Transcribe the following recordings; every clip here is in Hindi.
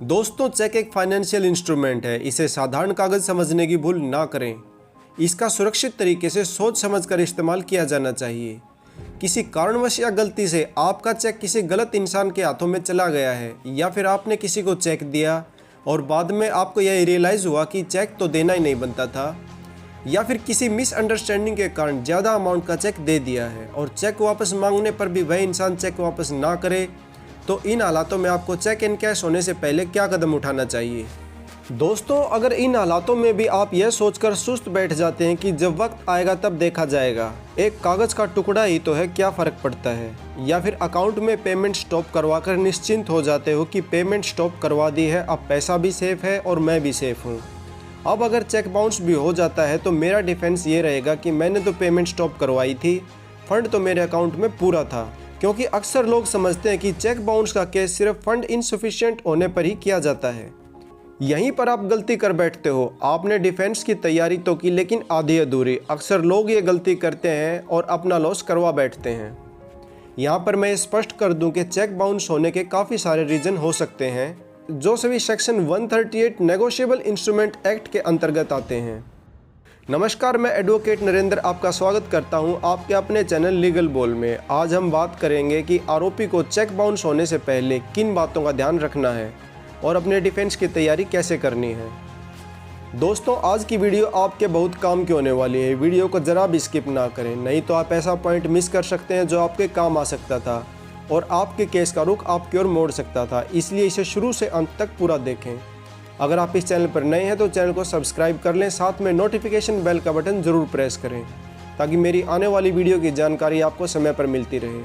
दोस्तों, चेक एक फाइनेंशियल इंस्ट्रूमेंट है। इसे साधारण कागज समझने की भूल ना करें। इसका सुरक्षित तरीके से सोच समझकर इस्तेमाल किया जाना चाहिए। किसी कारणवश या गलती से आपका चेक किसी गलत इंसान के हाथों में चला गया है, या फिर आपने किसी को चेक दिया और बाद में आपको यह रियलाइज़ हुआ कि चेक तो देना ही नहीं बनता था, या फिर किसी मिसअंडरस्टैंडिंग के कारण ज़्यादा अमाउंट का चेक दे दिया है और चेक वापस मांगने पर भी वह इंसान चेक वापस ना करे, तो इन हालातों में आपको चेक इन कैश होने से पहले क्या कदम उठाना चाहिए। दोस्तों, अगर इन हालातों में भी आप यह सोचकर सुस्त बैठ जाते हैं कि जब वक्त आएगा तब देखा जाएगा, एक कागज़ का टुकड़ा ही तो है, क्या फ़र्क पड़ता है, या फिर अकाउंट में पेमेंट स्टॉप करवाकर निश्चिंत हो जाते हो कि पेमेंट स्टॉप करवा दी है, अब पैसा भी सेफ़ है और मैं भी सेफ़ हूँ। अब अगर चेक बाउंस भी हो जाता है तो मेरा डिफेंस ये रहेगा कि मैंने तो पेमेंट स्टॉप करवाई थी, फंड तो मेरे अकाउंट में पूरा था। क्योंकि अक्सर लोग समझते हैं कि चेक बाउंस का केस सिर्फ फंड इनसफिशिएंट होने पर ही किया जाता है। यहीं पर आप गलती कर बैठते हो। आपने डिफेंस की तैयारी तो की, लेकिन आधी अधूरी। अक्सर लोग ये गलती करते हैं और अपना लॉस करवा बैठते हैं। यहाँ पर मैं स्पष्ट कर दूं कि चेक बाउंस होने के काफ़ी सारे रीज़न हो सकते हैं, जो सभी सेक्शन 138 नेगोशिएबल इंस्ट्रूमेंट एक्ट के अंतर्गत आते हैं। नमस्कार, मैं एडवोकेट नरेंद्र आपका स्वागत करता हूं आपके अपने चैनल लीगल बोल में। आज हम बात करेंगे कि आरोपी को चेक बाउंस होने से पहले किन बातों का ध्यान रखना है और अपने डिफेंस की तैयारी कैसे करनी है। दोस्तों, आज की वीडियो आपके बहुत काम की होने वाली है। वीडियो को ज़रा भी स्किप ना करें, नहीं तो आप ऐसा पॉइंट मिस कर सकते हैं जो आपके काम आ सकता था और आपके केस का रुख आपकी ओर मोड़ सकता था। इसलिए इसे शुरू से अंत तक पूरा देखें। अगर आप इस चैनल पर नए हैं तो चैनल को सब्सक्राइब कर लें, साथ में नोटिफिकेशन बेल का बटन ज़रूर प्रेस करें ताकि मेरी आने वाली वीडियो की जानकारी आपको समय पर मिलती रहे।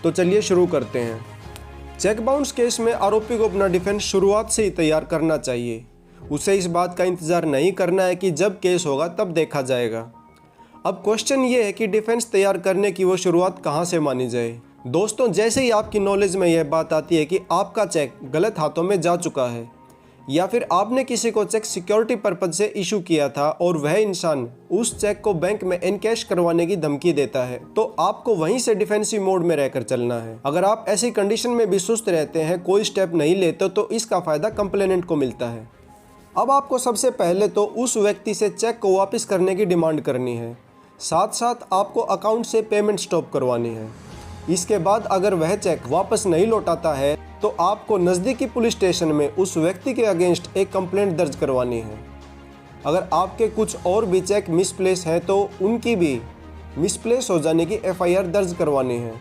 तो चलिए शुरू करते हैं। चेक बाउंस केस में आरोपी को अपना डिफेंस शुरुआत से ही तैयार करना चाहिए। उसे इस बात का इंतज़ार नहीं करना है कि जब केस होगा तब देखा जाएगा। अब क्वेश्चन ये है कि डिफेंस तैयार करने की वो शुरुआत कहाँ से मानी जाए। दोस्तों, जैसे ही आपकी नॉलेज में यह बात आती है कि आपका चेक गलत हाथों में जा चुका है, या फिर आपने किसी को चेक सिक्योरिटी पर्पज से इशू किया था और वह इंसान उस चेक को बैंक में एनकैश करवाने की धमकी देता है, तो आपको वहीं से डिफेंसिव मोड में रहकर चलना है। अगर आप ऐसी कंडीशन में भी सुस्त रहते हैं, कोई स्टेप नहीं लेते, तो इसका फ़ायदा कंप्लेनेंट को मिलता है। अब आपको सबसे पहले तो उस व्यक्ति से चेक को वापस करने की डिमांड करनी है, साथ साथ आपको अकाउंट से पेमेंट स्टॉप करवानी है। इसके बाद अगर वह चेक वापस नहीं लौटाता है तो आपको नज़दीकी पुलिस स्टेशन में उस व्यक्ति के अगेंस्ट एक कंप्लेंट दर्ज करवानी है। अगर आपके कुछ और भी चेक मिसप्लेस हैं तो उनकी भी मिसप्लेस हो जाने की एफआईआर दर्ज करवानी है।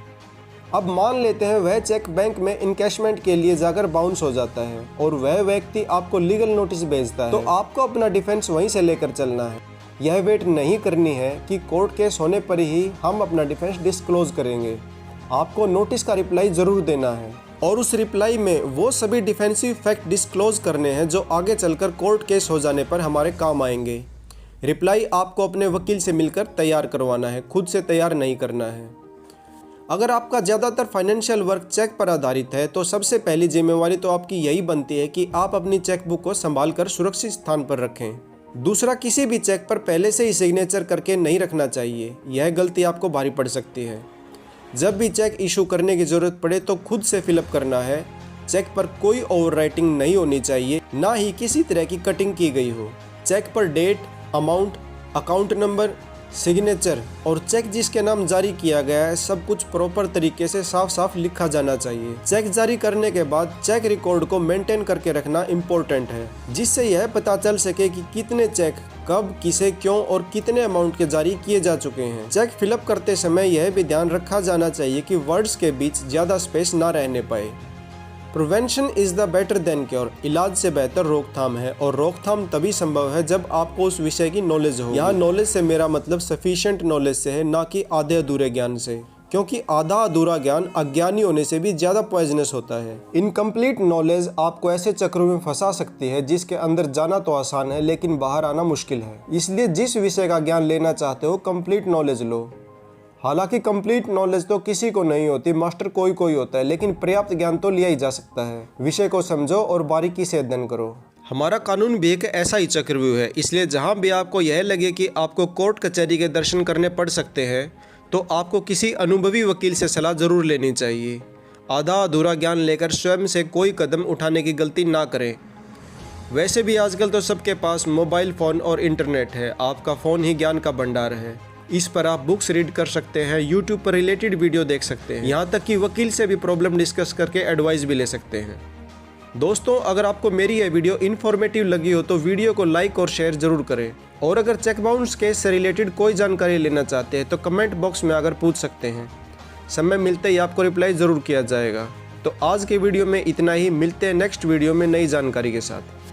अब मान लेते हैं वह चेक बैंक में इनकैशमेंट के लिए जाकर बाउंस हो जाता है और वह व्यक्ति आपको लीगल नोटिस भेजता है, तो आपको अपना डिफेंस वहीं से लेकर चलना है। यह वेट नहीं करनी है कि कोर्ट केस होने पर ही हम अपना डिफेंस डिस्क्लोज करेंगे। आपको नोटिस का रिप्लाई ज़रूर देना है और उस रिप्लाई में वो सभी डिफेंसिव फैक्ट डिस्क्लोज करने हैं जो आगे चलकर कोर्ट केस हो जाने पर हमारे काम आएंगे। रिप्लाई आपको अपने वकील से मिलकर तैयार करवाना है, खुद से तैयार नहीं करना है। अगर आपका ज़्यादातर फाइनेंशियल वर्क चेक पर आधारित है तो सबसे पहली जिम्मेवारी तो आपकी यही बनती है कि आप अपनी चेकबुक को संभाल कर सुरक्षित स्थान पर रखें। दूसरा, किसी भी चेक पर पहले से ही सिग्नेचर करके नहीं रखना चाहिए। यह गलती आपको भारी पड़ सकती है। जब भी चेक इशू करने की ज़रूरत पड़े तो खुद से फिलअप करना है। चेक पर कोई ओवरराइटिंग नहीं होनी चाहिए, ना ही किसी तरह की कटिंग की गई हो। चेक पर date, amount, account number, signature और चेक जिसके नाम जारी किया गया है, सब कुछ प्रॉपर तरीके से साफ साफ लिखा जाना चाहिए। चेक जारी करने के बाद चेक रिकॉर्ड को मेंटेन करके रखना इम्पोर्टेंट है, जिससे यह पता चल सके कि कितने चेक कब, किसे, क्यों और कितने अमाउंट के जारी किए जा चुके हैं। चेक फिलअप करते समय यह भी ध्यान रखा जाना चाहिए कि वर्ड्स के बीच ज़्यादा स्पेस ना रहने पाए। Prevention is the better than cure. इलाज से बेहतर रोकथाम है और रोकथाम तभी संभव है जब आपको उस विषय की नॉलेज हो। यहाँ नॉलेज से मेरा मतलब सफिशिएंट नॉलेज से है, ना कि आधे अधूरे ज्ञान से, क्योंकि आधा अधूरा ज्ञान अज्ञानी होने से भी ज़्यादा पॉइजनस होता है। इनकम्प्लीट नॉलेज आपको ऐसे चक्रों में फंसा सकती है जिसके अंदर जाना तो आसान है लेकिन बाहर आना मुश्किल है। इसलिए जिस विषय का ज्ञान लेना चाहते हो, कंप्लीट नॉलेज लो। हालांकि कंप्लीट नॉलेज तो किसी को नहीं होती, मास्टर कोई कोई होता है, लेकिन पर्याप्त ज्ञान तो लिया ही जा सकता है। विषय को समझो और बारीकी से अध्ययन करो। हमारा कानून भी एक ऐसा ही चक्रव्यूह है, इसलिए जहाँ भी आपको यह लगे कि आपको कोर्ट कचहरी के दर्शन करने पड़ सकते हैं तो आपको किसी अनुभवी वकील से सलाह जरूर लेनी चाहिए। आधा अधूरा ज्ञान लेकर स्वयं से कोई कदम उठाने की गलती ना करें। वैसे भी आजकल तो सबके पास मोबाइल फ़ोन और इंटरनेट है। आपका फ़ोन ही ज्ञान का भंडार है। इस पर आप बुक्स रीड कर सकते हैं, यूट्यूब पर रिलेटेड वीडियो देख सकते हैं, यहाँ तक कि वकील से भी प्रॉब्लम डिस्कस करके एडवाइस भी ले सकते हैं। दोस्तों, अगर आपको मेरी यह वीडियो इन्फॉर्मेटिव लगी हो तो वीडियो को लाइक और शेयर ज़रूर करें। और अगर चेक बाउंस केस से रिलेटेड कोई जानकारी लेना चाहते हैं तो कमेंट बॉक्स में आकर पूछ सकते हैं। समय मिलते ही आपको रिप्लाई ज़रूर किया जाएगा। तो आज के वीडियो में इतना ही। मिलते हैं नेक्स्ट वीडियो में नई जानकारी के साथ।